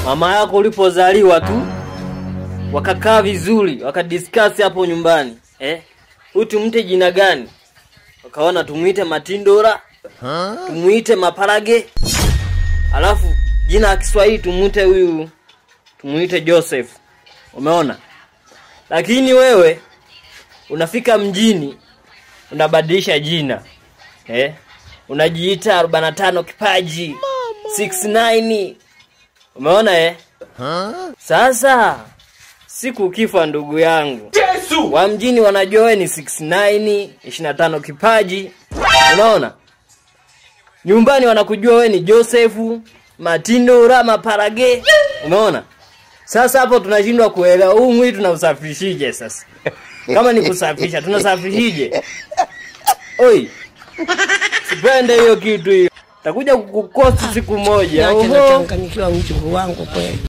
Mama yako ulipozaliwa tu wakakaa vizuri, wakadiscuss hapo nyumbani. Tumute jina gani? Wakaona tumuite Matindora, tumuite Maparage. Alafu jina la Kiswahili tumuite huyu, tumuite Joseph. Umeona? Lakini wewe unafika mjini unabadilisha jina. Unajiita 45 kipaji 69. Umeona Sasa siku ukifa ndugu yangu, Yesu! Wa mjini wanajua wewe ni 69, 25 kipaji. Unaona? Nyumbani wanakujua wewe ni Joseph, Matindora, Maparage. Umeona? Sasa hapo tunashindwa kuelewa huu mwili tunausafirishije sasa? Kama ni kusafisha, tunasafirishije? Oi. Sipende hiyo kitu hiyo. Takuja kukukosa siku moja. Nachanganyikiwa mjukuu wangu kweli.